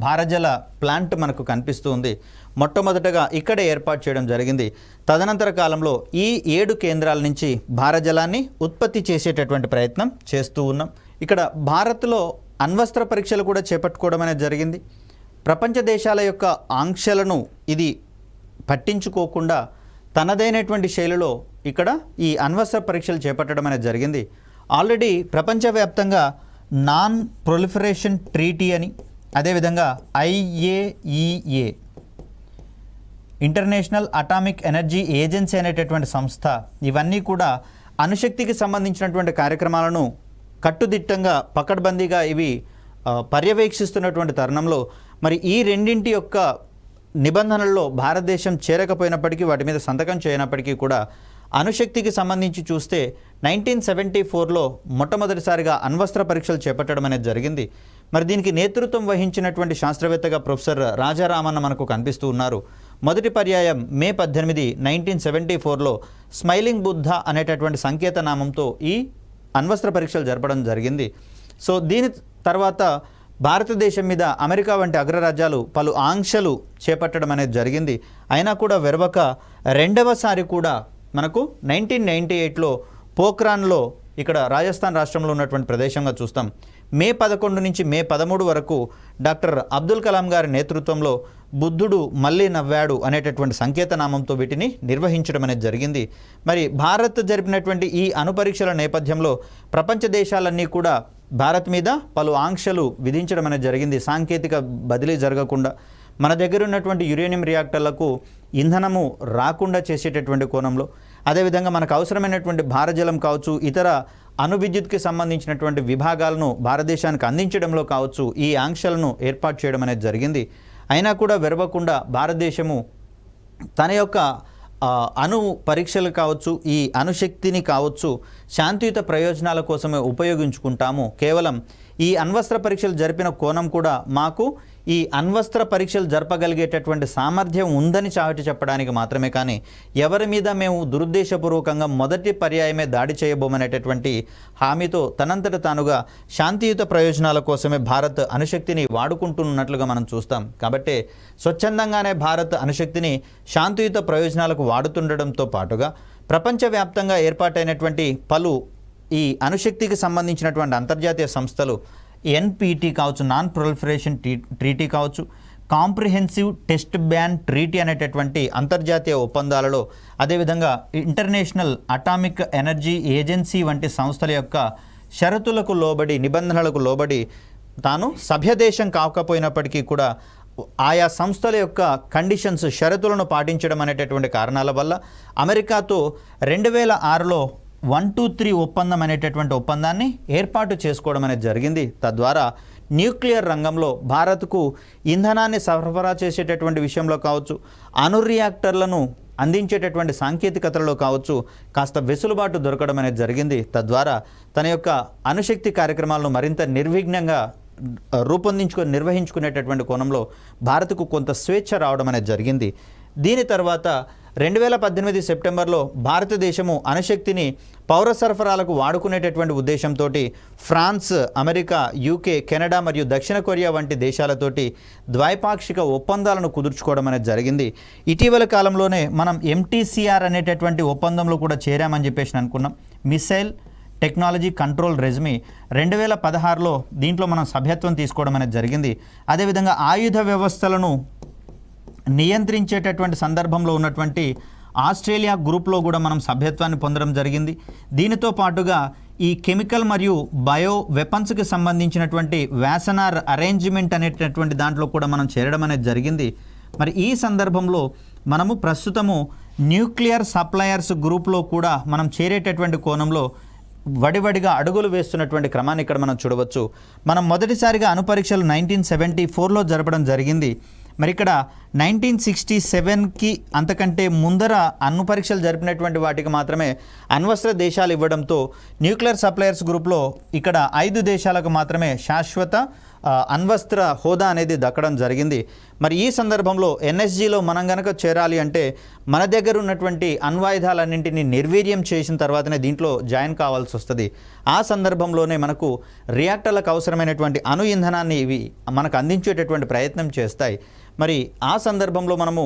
భారజల ప్లాంట్ మనకు కనిపిస్తూ ఉంది. మొట్టమొదటగా ఇక్కడే ఏర్పాటు చేయడం జరిగింది. తదనంతర కాలంలో ఈ 7 కేంద్రాల నుంచి భారజలాన్ని ఉత్పత్తి చేసేటటువంటి ప్రయత్నం చేస్తూ ఉన్నాం. ఇక్కడ భారత్లో అణ్వస్త్ర పరీక్షలు కూడా చేపట్టుకోవడం అనేది జరిగింది. ప్రపంచ దేశాల యొక్క ఆంక్షలను ఇది పట్టించుకోకుండా తనదైనటువంటి శైలిలో ఇక్కడ ఈ అణ్వస్త్ర పరీక్షలు చేపట్టడం అనేది జరిగింది. ఆల్రెడీ ప్రపంచవ్యాప్తంగా నాన్ ప్రొలిఫరేషన్ ట్రీటీ అని, అదేవిధంగా IAEA international atomic energy agency అనేటటువంటి సంస్థ, ఇవన్నీ కూడా అణుశక్తికి సంబంధించినటువంటి కార్యక్రమాలను కట్టుదిట్టంగా పకడ్బందీగా ఇవి పర్యవేక్షిస్తున్నటువంటి తరుణంలో మరి ఈ రెండింటి యొక్క నిబంధనల్లో భారతదేశం చేరకపోయినప్పటికీ, వాటి మీద సంతకం చేయనప్పటికీ కూడా అణుశక్తికి సంబంధించి చూస్తే 1974లో మొట్టమొదటిసారిగా అణ్వస్త్ర పరీక్షలు చేపట్టడం అనేది జరిగింది. మరి దీనికి నేతృత్వం వహించినటువంటి శాస్త్రవేత్తగా ప్రొఫెసర్ రాజారామన్న మనకు కనిపిస్తూ ఉన్నారు. మొదటి పర్యాయం మే 18, 1974లో స్మైలింగ్ బుద్ధ అనేటటువంటి సంకేత నామంతో ఈ అణ్వస్త్ర పరీక్షలు జరపడం జరిగింది. సో దీని తర్వాత భారతదేశం మీద అమెరికా వంటి అగ్రరాజ్యాలు పలు ఆంక్షలు చేపట్టడం అనేది జరిగింది. అయినా కూడా వెరవక రెండవసారి కూడా మనకు 1998లో పోఖ్రాన్లో, ఇక్కడ రాజస్థాన్ రాష్ట్రంలో ఉన్నటువంటి ప్రదేశంగా చూస్తాం, మే 11 నుంచి మే 13 వరకు డాక్టర్ అబ్దుల్ కలాం గారి నేతృత్వంలో బుద్ధుడు మళ్ళీ నవ్వాడు అనేటటువంటి సంకేతనామంతో వీటిని నిర్వహించడం అనేది జరిగింది. మరి భారత్ జరిపినటువంటి ఈ అణుపరీక్షల నేపథ్యంలో ప్రపంచ దేశాలన్నీ కూడా భారత్ మీద పలు ఆంక్షలు విధించడం అనేది జరిగింది. సాంకేతిక బదిలీ జరగకుండా, మన దగ్గర ఉన్నటువంటి యురేనియం రియాక్టర్లకు ఇంధనము రాకుండా చేసేటటువంటి కోణంలో, అదేవిధంగా మనకు అవసరమైనటువంటి భారజలం కావచ్చు, ఇతర అణు విద్యుత్కి సంబంధించినటువంటి విభాగాలను భారతదేశానికి అందించడంలో కావచ్చు, ఈ ఆంక్షలను ఏర్పాటు చేయడం అనేది జరిగింది. అయినా కూడా వెరవకుండా భారతదేశము తన యొక్క అణు పరీక్షలు కావచ్చు, ఈ అణుశక్తిని కావచ్చు, శాంతియుత ప్రయోజనాల కోసమే ఉపయోగించుకుంటాము. కేవలం ఈ అణ్వస్త్ర పరీక్షలు జరిపిన కోణం కూడా మాకు ఈ అణ్వస్త్ర పరీక్షలు జరపగలిగేటటువంటి సామర్థ్యం ఉందని చాటి చెప్పడానికి మాత్రమే, కానీ ఎవరి మీద మేము దురుద్దేశపూర్వకంగా మొదటి పర్యాయమే దాడి చేయబోమనేటటువంటి హామీతో తనంతట తానుగా శాంతియుత ప్రయోజనాల కోసమే భారత్ అణుశక్తిని వాడుకుంటున్నట్లుగా మనం చూస్తాం. కాబట్టి స్వచ్ఛందంగానే భారత్ అణుశక్తిని శాంతియుత ప్రయోజనాలకు వాడుతుండడంతో పాటుగా ప్రపంచవ్యాప్తంగా ఏర్పాటైనటువంటి పలు ఈ అణుశక్తికి సంబంధించినటువంటి అంతర్జాతీయ సంస్థలు, ఎన్పిటి కావచ్చు, నాన్ ప్రొలిఫరేషన్ ట్రీటీ కావచ్చు, కాంప్రిహెన్సివ్ టెస్ట్ బ్యాన్ ట్రీటీ అనేటటువంటి అంతర్జాతీయ ఒప్పందాలలో, అదేవిధంగా ఇంటర్నేషనల్ అటామిక్ ఎనర్జీ ఏజెన్సీ వంటి సంస్థల యొక్క షరతులకు లోబడి, నిబంధనలకు లోబడి తాను సభ్యదేశం కాకపోయినప్పటికీ కూడా ఆయా సంస్థల యొక్క కండిషన్స్, షరతులను పాటించడం అనేటటువంటి కారణాల వల్ల అమెరికాతో 2006లో 123 ఒప్పందం అనేటటువంటి ఒప్పందాన్ని ఏర్పాటు చేసుకోవడం అనేది జరిగింది. తద్వారా న్యూక్లియర్ రంగంలో భారత్కు ఇంధనాన్ని సరఫరా చేసేటటువంటి విషయంలో కావచ్చు, అణు రియాక్టర్లను అందించేటటువంటి సాంకేతికతలో కావచ్చు కాస్త వెసులుబాటు దొరకడం అనేది జరిగింది. తద్వారా తన యొక్క అణుశక్తి కార్యక్రమాలను మరింత నిర్విఘ్నంగా నిర్వహించుకునేటటువంటి కోణంలో భారత్కు కొంత స్వేచ్ఛ రావడం అనేది జరిగింది. దీని తర్వాత 2018 సెప్టెంబర్లో భారతదేశము అణుశక్తిని పౌర సరఫరాలకు వాడుకునేటటువంటి ఉద్దేశంతో ఫ్రాన్స్, అమెరికా, యూకే, కెనడా మరియు దక్షిణ కొరియా వంటి దేశాలతోటి ద్వైపాక్షిక ఒప్పందాలను కుదుర్చుకోవడం అనేది జరిగింది. ఇటీవల కాలంలోనే మనం ఎంటీసీఆర్ అనేటటువంటి ఒప్పందంలో కూడా చేరామని చెప్పేసి అనుకున్నాం. మిసైల్ టెక్నాలజీ కంట్రోల్ రెజ్మీ 2016లో దీంట్లో మనం సభ్యత్వం తీసుకోవడం అనేది జరిగింది. అదేవిధంగా ఆయుధ వ్యవస్థలను నియంత్రించేటటువంటి సందర్భంలో ఉన్నటువంటి ఆస్ట్రేలియా గ్రూప్లో కూడా మనం సభ్యత్వాన్ని పొందడం జరిగింది. దీనితో పాటుగా ఈ కెమికల్ మరియు బయో వెపన్స్కి సంబంధించినటువంటి వ్యాసనార్ అరేంజ్మెంట్ అనేటటువంటి దాంట్లో కూడా మనం చేరడం అనేది జరిగింది. మరి ఈ సందర్భంలో మనము ప్రస్తుతము న్యూక్లియర్ సప్లయర్స్ గ్రూప్లో కూడా మనం చేరేటటువంటి కోణంలో వడివడిగా అడుగులు వేస్తున్నటువంటి క్రమాన్ని ఇక్కడ మనం చూడవచ్చు. మనం మొదటిసారిగా అణుపరీక్షలు 1974లో జరపడం జరిగింది. మరి ఇక్కడ 1967కి అంతకంటే ముందర అణు పరీక్షలు జరిపినటువంటి వాటికి మాత్రమే అణ్వస్త్ర దేశాలు ఇవ్వడంతో న్యూక్లియర్ సప్లయర్స్ గ్రూప్లో ఇక్కడ 5 దేశాలకు మాత్రమే శాశ్వత అణ్వస్త్ర హోదా అనేది దక్కడం జరిగింది. మరి ఈ సందర్భంలో ఎన్ఎస్జీలో మనం గనక చేరాలి అంటే మన దగ్గర ఉన్నటువంటి అణ్వాయుధాలన్నింటినీ నిర్వీర్యం చేసిన తర్వాతనే దీంట్లో జాయిన్ కావాల్సి వస్తుంది. ఆ సందర్భంలోనే మనకు రియాక్టర్లకు అవసరమైనటువంటి అణు ఇంధనాన్ని ఇవి మనకు అందించేటటువంటి ప్రయత్నం చేస్తాయి. మరి ఆ సందర్భంలో మనము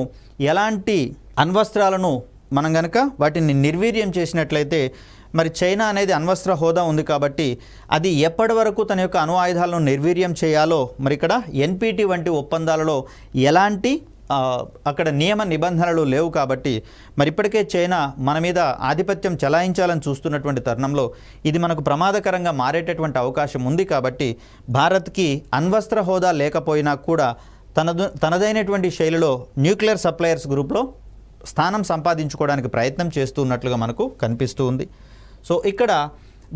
ఎలాంటి అణ్వస్త్రాలను మనం గనక వాటిని నిర్వీర్యం చేసినట్లయితే మరి చైనా అనేది అణ్వస్త్ర హోదా ఉంది కాబట్టి అది ఎప్పటి వరకు తన యొక్క అణు ఆయుధాలను నిర్వీర్యం చేయాలో మరి ఇక్కడ ఎన్పిటి వంటి ఒప్పందాలలో ఎలాంటి అక్కడ నియమ నిబంధనలు లేవు కాబట్టి మరి ఇప్పటికే చైనా మన మీద ఆధిపత్యం చెలాయించాలని చూస్తున్నటువంటి తరుణంలో ఇది మనకు ప్రమాదకరంగా మారేటటువంటి అవకాశం ఉంది. కాబట్టి భారత్కి అణ్వస్త్ర హోదా లేకపోయినా కూడా తనదైనటువంటి శైలిలో న్యూక్లియర్ సప్లయర్స్ గ్రూప్లో స్థానం సంపాదించుకోవడానికి ప్రయత్నం చేస్తున్నట్లుగా మనకు కనిపిస్తూ ఉంది. సో ఇక్కడ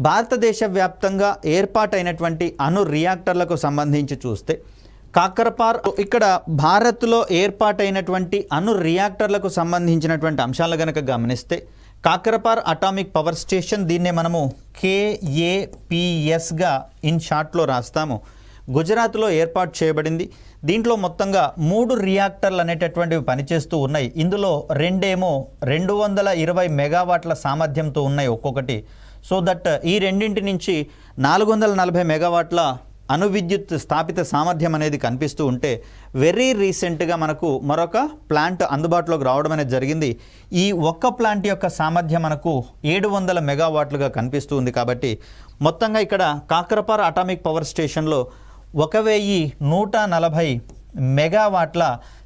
భారతదేశ వ్యాప్తంగా ఏర్పాటైనటువంటి అణు రియాక్టర్లకు సంబంధించి చూస్తే కాకరపార్ ఇక్కడ భారత్లో ఏర్పాటైనటువంటి అణు రియాక్టర్లకు సంబంధించినటువంటి అంశాలు కనుక గమనిస్తే కాకరపార్ అటామిక్ పవర్ స్టేషన్, దీన్నే మనము KAPSగా ఇన్ షార్ట్లో రాస్తాము, గుజరాత్లో ఏర్పాటు చేయబడింది. దీంట్లో మొత్తంగా 3 రియాక్టర్లు అనేటటువంటివి పనిచేస్తూ ఉన్నాయి. ఇందులో 2 ఏమో 220 మెగావాట్ల సామర్థ్యంతో ఉన్నాయి ఒక్కొక్కటి. సో దట్ ఈ రెండింటి నుంచి 440 మెగావాట్ల అణువిద్యుత్ స్థాపిత సామర్థ్యం అనేది కనిపిస్తూ ఉంటే వెరీ రీసెంట్గా మనకు మరొక ప్లాంట్ అందుబాటులోకి రావడం అనేది జరిగింది. ఈ ఒక్క ప్లాంట్ యొక్క సామర్థ్యం మనకు 700 మెగావాట్లుగా కనిపిస్తూ ఉంది. కాబట్టి మొత్తంగా ఇక్కడ కాకరపార్ అటామిక్ పవర్ స్టేషన్లో 1140 మెగావాట్ల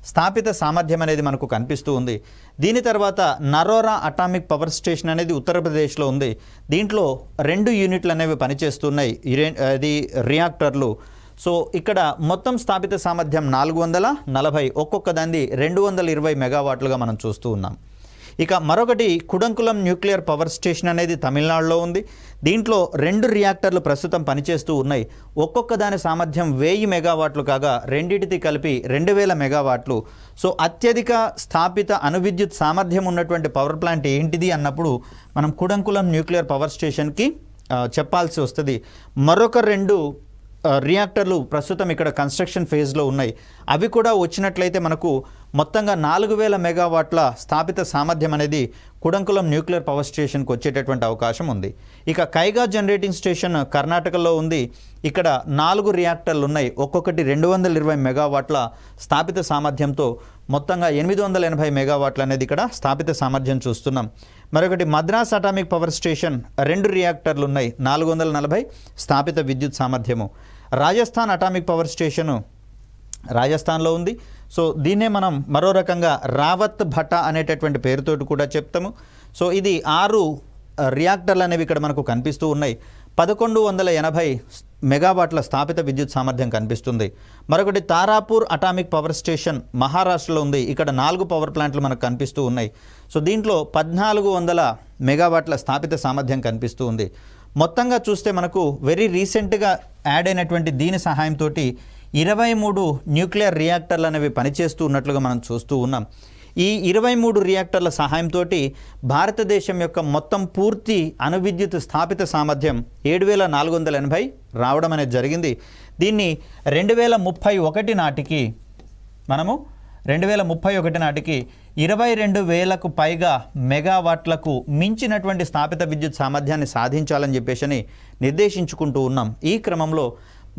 స్థాపిత సామర్థ్యం అనేది మనకు కనిపిస్తూ ఉంది. దీని తర్వాత నరోరా అటామిక్ పవర్ స్టేషన్ అనేది ఉత్తరప్రదేశ్లో ఉంది. దీంట్లో 2 యూనిట్లు అనేవి పనిచేస్తున్నాయి, అది రియాక్టర్లు. సో ఇక్కడ మొత్తం స్థాపిత సామర్థ్యం 440, ఒక్కొక్క దాన్ని 220 మెగావాట్లుగా మనం చూస్తూ ఉన్నాం. ఇక మరొకటి కుడంకులం న్యూక్లియర్ పవర్ స్టేషన్ అనేది తమిళనాడులో ఉంది. దీంట్లో 2 రియాక్టర్లు ప్రస్తుతం పనిచేస్తూ ఉన్నాయి. ఒక్కొక్క దాని సామర్థ్యం 1000 మెగావాట్లు కాగా రెండింటిది కలిపి 2000 మెగావాట్లు. సో అత్యధిక స్థాపిత అణువిద్యుత్ సామర్థ్యం ఉన్నటువంటి పవర్ ప్లాంట్ ఏంటిది అన్నప్పుడు మనం కుడంకులం న్యూక్లియర్ పవర్ స్టేషన్కి చెప్పాల్సి వస్తుంది. మరొక 2 రియాక్టర్లు ప్రస్తుతం ఇక్కడ కన్స్ట్రక్షన్ ఫేజ్లో ఉన్నాయి. అవి కూడా వచ్చినట్లయితే మనకు మొత్తంగా 4000 మెగావాట్ల స్థాపిత సామర్థ్యం అనేది కుడంకులం న్యూక్లియర్ పవర్ స్టేషన్కి వచ్చేటటువంటి అవకాశం ఉంది. ఇక కైగా జనరేటింగ్ స్టేషన్ కర్ణాటకలో ఉంది. ఇక్కడ 4 రియాక్టర్లు ఉన్నాయి, ఒక్కొక్కటి 220 మెగావాట్ల స్థాపిత సామర్థ్యంతో మొత్తంగా 880 మెగావాట్లు అనేది ఇక్కడ స్థాపిత సామర్థ్యం చూస్తున్నాం. మరొకటి మద్రాస్ అటామిక్ పవర్ స్టేషన్ 2 రియాక్టర్లు ఉన్నాయి, 440 స్థాపిత విద్యుత్ సామర్థ్యము. రాజస్థాన్ అటామిక్ పవర్ స్టేషను రాజస్థాన్లో ఉంది. సో దీన్నే మనం మరో రకంగా రావత్ భట్ట అనేటటువంటి పేరుతోటి కూడా చెప్తాము. సో ఇది 6 రియాక్టర్లు అనేవి ఇక్కడ మనకు కనిపిస్తూ ఉన్నాయి. 1180 మెగావాట్ల స్థాపిత విద్యుత్ సామర్థ్యం కనిపిస్తుంది. మరొకటి తారాపూర్ అటామిక్ పవర్ స్టేషన్ మహారాష్ట్రలో ఉంది. ఇక్కడ 4 పవర్ ప్లాంట్లు మనకు కనిపిస్తూ ఉన్నాయి. సో దీంట్లో 1400 మెగావాట్ల స్థాపిత సామర్థ్యం కనిపిస్తూ ఉంది. మొత్తంగా చూస్తే మనకు వెరీ రీసెంట్గా యాడ్ అయినటువంటి దీని సహాయంతో 23 న్యూక్లియర్ రియాక్టర్లు అనేవి పనిచేస్తూ ఉన్నట్లుగా మనం చూస్తూ ఉన్నాం. ఈ 23 రియాక్టర్ల సహాయంతో భారతదేశం యొక్క మొత్తం పూర్తి అణువిద్యుత్ స్థాపిత సామర్థ్యం 7480 రావడం అనేది జరిగింది. దీన్ని 2031 నాటికి మనము 2031 నాటికి 22,000కు పైగా మెగావాట్లకు మించినటువంటి స్థాపిత విద్యుత్ సామర్థ్యాన్ని సాధించాలని చెప్పేసి నిర్దేశించుకుంటూ ఉన్నాం. ఈ క్రమంలో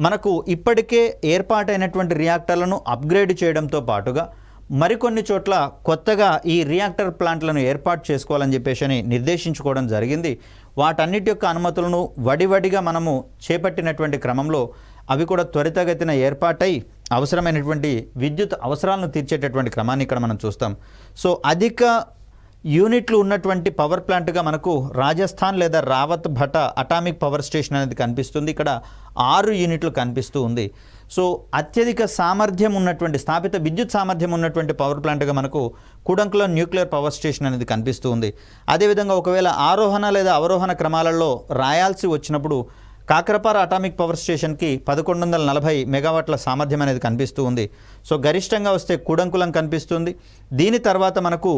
మనకు ఇప్పటికే ఏర్పాటైనటువంటి రియాక్టర్లను అప్గ్రేడ్ చేయడంతో పాటుగా మరికొన్ని చోట్ల కొత్తగా ఈ రియాక్టర్ ప్లాంట్లను ఏర్పాటు చేసుకోవాలని చెప్పేసి నిర్దేశించుకోవడం జరిగింది. వాటన్నిటి యొక్క అనుమతులను వడివడిగా మనము చేపట్టినటువంటి క్రమంలో అవి కూడా త్వరితగతిన ఏర్పాటై అవసరమైనటువంటి విద్యుత్ అవసరాలను తీర్చేటటువంటి క్రమాన్ని ఇక్కడ మనం చూస్తాం. సో అధిక యూనిట్లు ఉన్నటువంటి పవర్ ప్లాంట్గా మనకు రాజస్థాన్ లేదా Rawat Bhatta atomic power station అనేది కనిపిస్తుంది. ఇక్కడ 6 యూనిట్లు కనిపిస్తూ ఉంది. సో అత్యధిక సామర్థ్యం ఉన్నటువంటి స్థాపిత విద్యుత్ సామర్థ్యం ఉన్నటువంటి పవర్ ప్లాంట్గా మనకు కుడంకులం న్యూక్లియర్ పవర్ స్టేషన్ అనేది కనిపిస్తూ ఉంది. అదేవిధంగా ఒకవేళ ఆరోహణ లేదా అవరోహణ క్రమాలలో రాయాల్సి వచ్చినప్పుడు కాకరపార్ అటామిక్ పవర్ స్టేషన్కి 1140 మెగావాట్ల సామర్థ్యం అనేది కనిపిస్తూ ఉంది. సో గరిష్టంగా వస్తే కుడంకులం కనిపిస్తుంది. దీని తర్వాత మనకు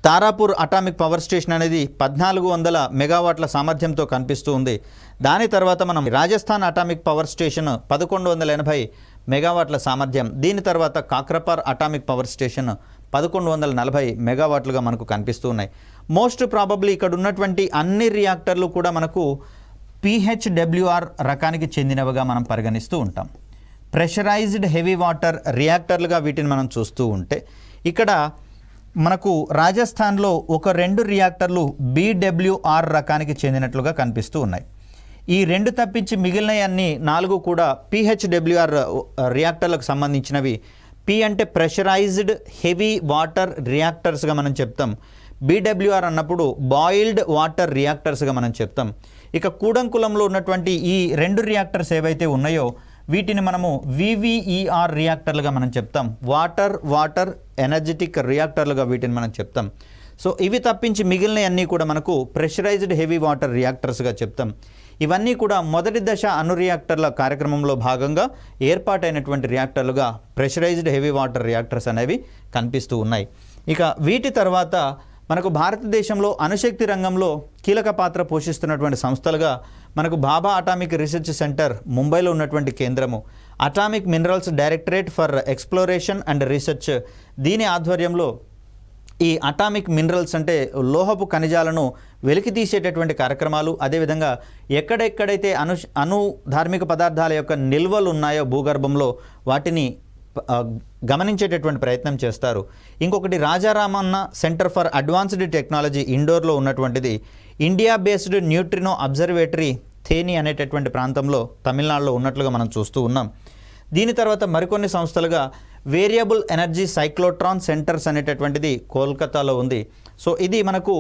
తారాపూర్ అటామిక్ పవర్ స్టేషన్ అనేది 1400 మెగావాట్ల సామర్థ్యంతో కనిపిస్తూ ఉంది. దాని తర్వాత మనం రాజస్థాన్ అటామిక్ పవర్ స్టేషన్ 1180 మెగావాట్ల సామర్థ్యం. దీని తర్వాత కాకరపార్ అటామిక్ పవర్ స్టేషన్ 1140 మెగావాట్లుగా మనకు కనిపిస్తూ ఉన్నాయి. మోస్ట్ ప్రాబబ్లీ ఇక్కడ ఉన్నటువంటి అన్ని రియాక్టర్లు కూడా మనకు PHWR రకానికి చెందినవిగా మనం పరిగణిస్తూ ఉంటాం. ప్రెషరైజ్డ్ హెవీ వాటర్ రియాక్టర్లుగా వీటిని మనం చూస్తూ ఉంటే ఇక్కడ మనకు రాజస్థాన్లో ఒక 2 రియాక్టర్లు BWR రకానికి చెందినట్లుగా కనిపిస్తూ ఉన్నాయి. ఈ 2 తప్పించి మిగిలిన అన్ని 4 కూడా PHWR రియాక్టర్లకు సంబంధించినవి. P అంటే ప్రెషరైజ్డ్ హెవీ వాటర్ రియాక్టర్స్గా మనం చెప్తాం. BWR అన్నప్పుడు బాయిల్డ్ వాటర్ రియాక్టర్స్గా మనం చెప్తాం. ఇక కూడంకులంలో ఉన్నటువంటి ఈ 2 రియాక్టర్స్ ఏవైతే ఉన్నాయో వీటిని మనము VVER రియాక్టర్లుగా మనం చెప్తాం. వాటర్ ఎనర్జెటిక్ రియాక్టర్లుగా వీటిని మనం చెప్తాం. సో ఇవి తప్పించి మిగిలిన అన్నీ కూడా మనకు ప్రెషరైజ్డ్ హెవీ వాటర్ రియాక్టర్స్గా చెప్తాం. ఇవన్నీ కూడా మొదటి దశ అణు రియాక్టర్ల కార్యక్రమంలో భాగంగా ఏర్పాటైనటువంటి రియాక్టర్లుగా ప్రెషరైజ్డ్ హెవీ వాటర్ రియాక్టర్స్ అనేవి కనిపిస్తూ ఉన్నాయి. ఇక వీటి తర్వాత మనకు భారతదేశంలో అణుశక్తి రంగంలో కీలక పాత్ర పోషిస్తున్నటువంటి సంస్థలుగా మనకు భాభా అటామిక్ రీసెర్చ్ సెంటర్ ముంబైలో ఉన్నటువంటి కేంద్రము, atomic minerals directorate for exploration and research దీని ఆధ్వర్యంలో ఈ అటామిక్ మినరల్స్ అంటే లోహపు ఖనిజాలను వెలికి తీసేటటువంటి కార్యక్రమాలు, అదేవిధంగా ఎక్కడెక్కడైతే అణు ధార్మిక పదార్థాల యొక్క నిల్వలు ఉన్నాయో భూగర్భంలో వాటిని గమనించేటటువంటి ప్రయత్నం చేస్తారు. ఇంకొకటి Raja Ramanna centre for advanced technology ఇండోర్లో ఉన్నటువంటిది India based neutrino observatory Theni అనేటటువంటి ప్రాంతంలో తమిళనాడులో ఉన్నట్లుగా మనం చూస్తూ ఉన్నాం. దీని తర్వాత మరికొన్ని సంస్థలుగా వేరియబుల్ ఎనర్జీ సైక్లోట్రాన్ సెంటర్స్ అనేటటువంటిది కోల్కతాలో ఉంది. సో ఇది మనకు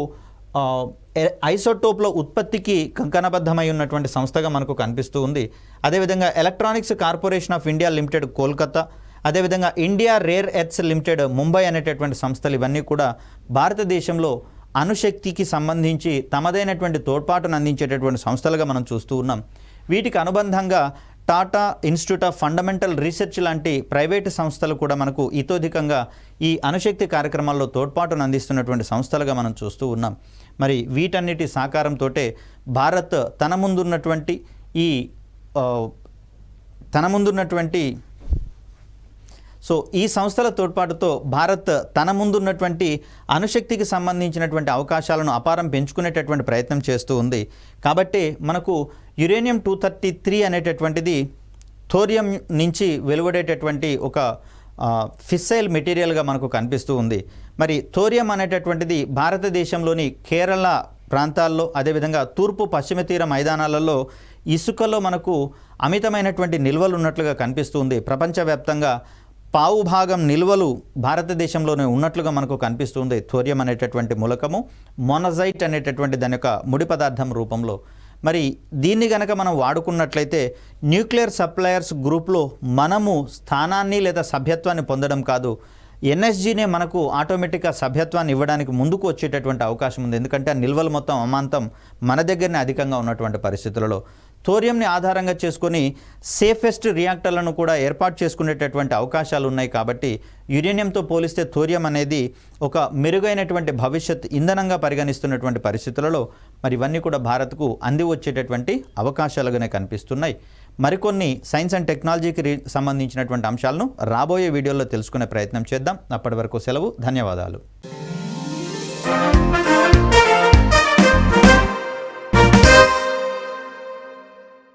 ఐసోటోప్ల ఉత్పత్తికి కంకణబద్ధమై ఉన్నటువంటి సంస్థగా మనకు కనిపిస్తూ ఉంది. అదేవిధంగా electronics corporation of India limited Kolkata, అదేవిధంగా India rare earths limited Mumbai అనేటటువంటి సంస్థలు ఇవన్నీ కూడా భారతదేశంలో అణుశక్తికి సంబంధించి తమదైనటువంటి తోడ్పాటును అందించేటటువంటి సంస్థలుగా మనం చూస్తూ ఉన్నాం. వీటికి అనుబంధంగా Tata institute of fundamental research లాంటి ప్రైవేటు సంస్థలు కూడా మనకు ఇతోధికంగా ఈ అణుశక్తి కార్యక్రమాల్లో తోడ్పాటును అందిస్తున్నటువంటి సంస్థలుగా మనం చూస్తూ ఉన్నాం. మరి వీటన్నిటి సహకారంతో భారత్ తన ముందున్నటువంటి సో ఈ సంస్థల తోడ్పాటుతో భారత్ తన ముందున్నటువంటి అణుశక్తికి సంబంధించినటువంటి అవకాశాలను అపారం పెంచుకునేటటువంటి ప్రయత్నం చేస్తూ ఉంది. కాబట్టి మనకు యురేనియం 233 అనేటటువంటిది థోరియం నుంచి వెలువడేటటువంటి ఒక ఫిస్సైల్ మెటీరియల్గా మనకు కనిపిస్తూ ఉంది. మరి థోరియం అనేటటువంటిది భారతదేశంలోని కేరళ ప్రాంతాల్లో, అదేవిధంగా తూర్పు పశ్చిమ తీర మైదానాలలో ఇసుకలో మనకు అమితమైనటువంటి నిల్వలు ఉన్నట్లుగా కనిపిస్తూ ఉంది. ప్రపంచవ్యాప్తంగా పావు భాగం నిల్వలు భారతదేశంలోనే ఉన్నట్లుగా మనకు కనిపిస్తుంది. థోరియం అనేటటువంటి మూలకము మోనజైట్ అనేటటువంటి దాని యొక్క ముడి పదార్థం రూపంలో. మరి దీన్ని గనక మనం వాడుకున్నట్లయితే న్యూక్లియర్ సప్లయర్స్ గ్రూప్లో మనము స్థానాన్ని లేదా సభ్యత్వాన్ని పొందడం కాదు, ఎన్ఎస్జీనే మనకు ఆటోమేటిక్గా సభ్యత్వాన్ని ఇవ్వడానికి ముందుకు వచ్చేటటువంటి అవకాశం ఉంది. ఎందుకంటే ఆ నిల్వలు మొత్తం అమాంతం మన దగ్గరనే అధికంగా ఉన్నటువంటి పరిస్థితులలో థోరియంని ఆధారంగా చేసుకొని సేఫెస్ట్ రియాక్టర్లను కూడా ఏర్పాటు చేసుకునేటటువంటి అవకాశాలు ఉన్నాయి. కాబట్టి యురేనియంతో పోలిస్తే థోరియం అనేది ఒక మెరుగైనటువంటి భవిష్యత్ ఇంధనంగా పరిగణిస్తున్నటువంటి పరిస్థితులలో మరి ఇవన్నీ కూడా భారత్కు అంది వచ్చేటటువంటి అవకాశాలుగానే కనిపిస్తున్నాయి. మరికొన్ని సైన్స్ అండ్ టెక్నాలజీకి సంబంధించినటువంటి అంశాలను రాబోయే వీడియోలో తెలుసుకునే ప్రయత్నం చేద్దాం. అప్పటి వరకు సెలవు. ధన్యవాదాలు.